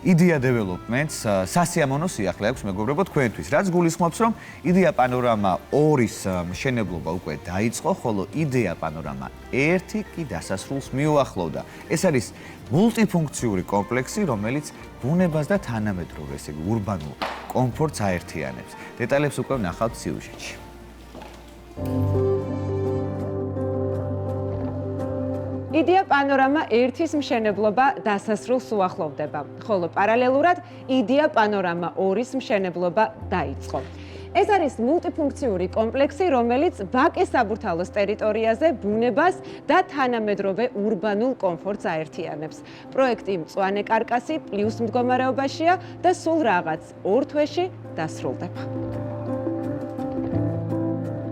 idea developments სასიამოვნო სიახლე აქვს მეგობრებო თქვენთვის, რაც გულისხმობს, რომ idea panorama 2-ის მშენებლობა უკვე დაიწყო, ხოლო idea panorama 1 კი დასასრულს მიუახლოვდა. ეს არის მულტიფუნქციური კომპლექსი, რომელიც ბუნებას და თანამედროვე, ესე იგი, ურბანულ კომფორტს აერთიანებს. დეტალებს უკვე ვნახავთ სიუჟეტში. idea panorama 1-ის მშენებლობა დასასრულს უახლოვდება, ხოლო პარალელურად idea panorama 2-ის მშენებლობა დაიწყო. ეს არის მულტიფუნქციური კომპლექსი, რომელიც ვაკის საბურთალოს ტერიტორიაზე ბუნებას და თანამედროვე ურბანულ კომფორტს აერთიანებს. პროექტი მწვანე კარკასი პლუს მდგომარეობაშია და სულ რაღაც 2 თვეში დასრულდება.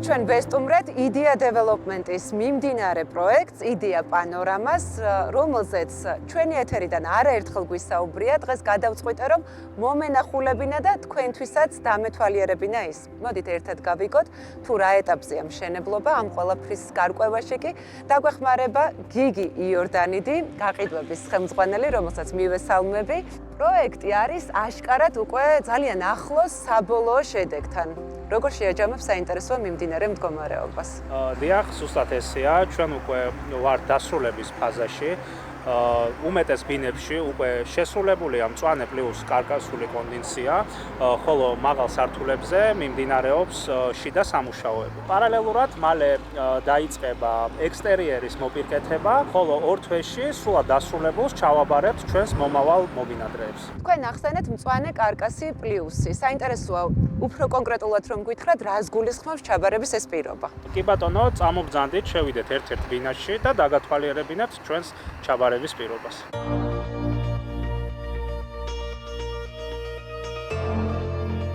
ჩვენ ვესტუმრეთ idea development-ის მიმდინარე პროექტს idea panorama-ს, რომელზეც ჩვენი ეთერიდან არაერთხელ გვისაუბრია, დღეს გადავწყვიტე, რომ მომენახულებინა და თქვენთვისაც დამეთვალიერებინა ის. მოდით ერთად გავიგოთ, თუ რა ეტაპზეა მშენებლობა, ამ ყველაფრის გარკვევაში კი დაგვეხმარება გიგი იორდანიდი, გაყიდვების ხელმძღვანელი, რომელსაც მივესალმები. პროექტი არის აშკარად უკვე ძალიან ახლოს საბოლოო შედეგთან. როგორ შეაჯამებს საინტერესო მიმდინარე მდგომარეობას? დიახ, ზუსტად ესეა, ჩვენ უკვე ვართ დასრულების ფაზაში. უმეტეს ბინებში უკვე შესრულებულია მწვანე პლუს კარკასული კონდენსია, ხოლო მაღალ სართულებზე მიმდინარეობს შიდა სამუშაოები. პარალელურად მალე დაიწყება ექსტერიერის მოპირკეთება, ხოლო 2 თვეში სრულად დასრულებულს ჩავაბარებთ ჩვენს მომავალ მობინადრეებს. თქვენ ახსენეთ მწვანე კარკასი პლუსი. საინტერესოა უფრო კონკრეტულად რომ გითხრათ, რას გულისხმობს ჩაბარების ეს პირობა? კი ბატონო, წამოგბრძანდით, შევიდეთ ერთ-ერთ ბინაში და დაგათვალიერებინებთ ჩვენს ჩაბარების პირობას.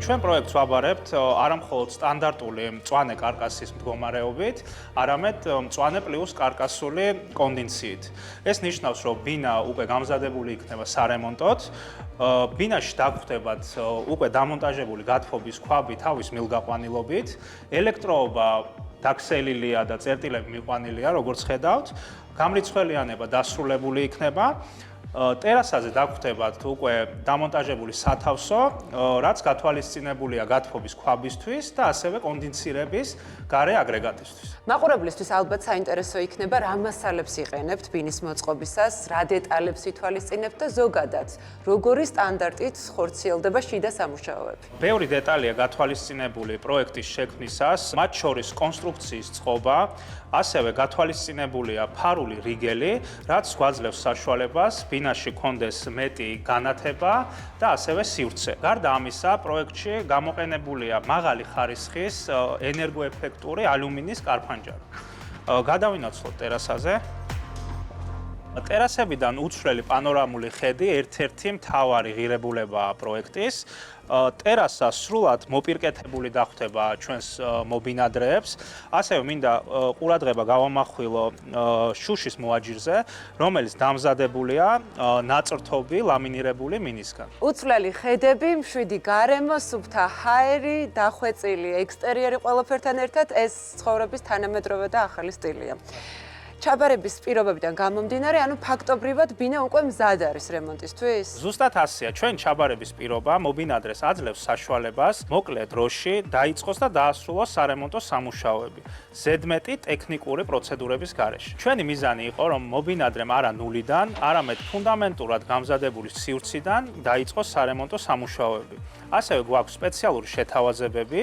ჩვენ პროექტს ვაბარებთ არამხოლოდ სტანდარტული მწვანე კარკასის მდგომარეობით, არამედ მწვანე პლუს კარკასული კონდენსიით. ეს ნიშნავს, რომ ბინა უკვე გამზადებული იქნება სარემონტოდ, ბინაში დაგვხვდებათ უკვე დამონტაჟებული გათბობის ქვაბი თავის მილგაყვანილობით, ელექტროობა დაქსელილია და წერტილები მიყვანილია, როგორც ხედავთ, გამრიცხველიანება დასრულებული იქნება. ტერასაზე დაგვხვდებათ უკვე დამონტაჟებული სათავსო, რაც გათვალისწინებულია გათბობის ქვაბისთვის და ასევე კონდენსირების გარე აგრეგატისთვის. მაყურებლისთვის ალბათ საინტერესო იქნება, რა მასალებს იყენებთ ბინის მოწყობისას, რა დეტალებს ითვალისწინებთ და ზოგადად, როგორი სტანდარტით ხორციელდება შიდა სამუშაოები. ბევრი დეტალია გათვალისწინებული პროექტის შექმნისას, მათ შორის კონსტრუქციის წყობა, ასევე გათვალისწინებულია ფარული რიგელი, რაც გვაძლევს საშუალებას ბინაში კონდეს მეტი განათება და ასევე სივრცე. გარდა ამისა, პროექტში გამოყენებულია მაღალი ხარისხის ენერგოეფექტური ალუმინის კარფანჯარი. გადავინაცვლოთ ტერასაზე. ტერასებიდან უცვლელი პანორამული ხედი ერთ-ერთი მთავარი ღირებულებაა პროექტის. ტერასა სრულად მოპირკეთებული დახვდება ჩვენს მობინადრეებს. ასევე მინდა ყურადღება გავამახვილო შუშის მოაჯირზე, რომელიც დამზადებულია ნაწრთობი ლამინირებული მინისგან. უცვლელი ხედები, მშვიდი გარემო, სუფთა ჰაერი, დახვეწილი ექსტერიერი ყველაფერთან ერთად ეს ცხოვრების თანამედროვე და ახალი სტილია. ჩაბარების პირობებიდან გამომდინარე, ანუ ფაქტობრივად ბინა უკვე მზად არის რემონტისთვის? ზუსტად ასეა. ჩვენ ჩაბარების პირობა მობინადრეს აძლევს საშუალებას მოკლე დროში დაიწყოს და დაასრულოს სარემონტო სამუშაოები, ზედმეტი ტექნიკური პროცედურების გარეშე. ჩვენი მიზანი იყო, რომ მობინადრემ არა ნულიდან, არამედ ფუნდამენტურად გამზადებული სივრციდან დაიწყოს სარემონტო სამუშაოები. ასევე გვაქვს სპეციალური შეთავაზებები,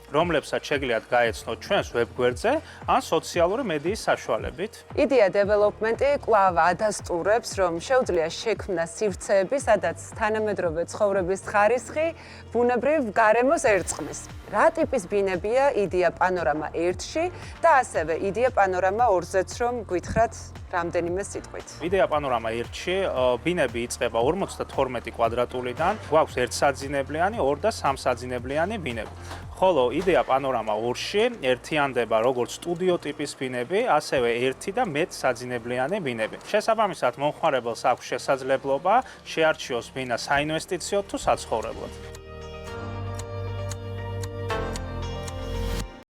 რომლებსაც შეგიძლიათ გაეცნოთ ჩვენს ვებგვერდზე ან სოციალური მედიის საშუალებით. idea development-ი კვლავ ადასტურებს, რომ შეუძლია შექმნა სივრცეები, სადაც თანამედროვე ცხოვრების ხარისხი ბუნებრივ გარემოს ერწყმის. რა ტიპის ბინებია idea panorama 1-ში და ასევე idea panorama 2-ზეც რომ გითხრათ რამდენიმე სიტყვით. idea panorama 1-ში ბინები იწყება 52 კვადრატულიდან, გვაქვს 1 საძინებლიანი, 2 და 3 საძინებლიანი ბინები. ხოლო idea panorama 2-ში ერთიანდება როგორც სტუდიო ტიპის ბინები, ასევე 1 და მეტ საძინებლიანი ბინები. შესაბამისად, მომხმარებელს აქვს შესაძლებლობა შეარჩიოს ბინა საინვესტიციოდ თუ საცხოვრებლად.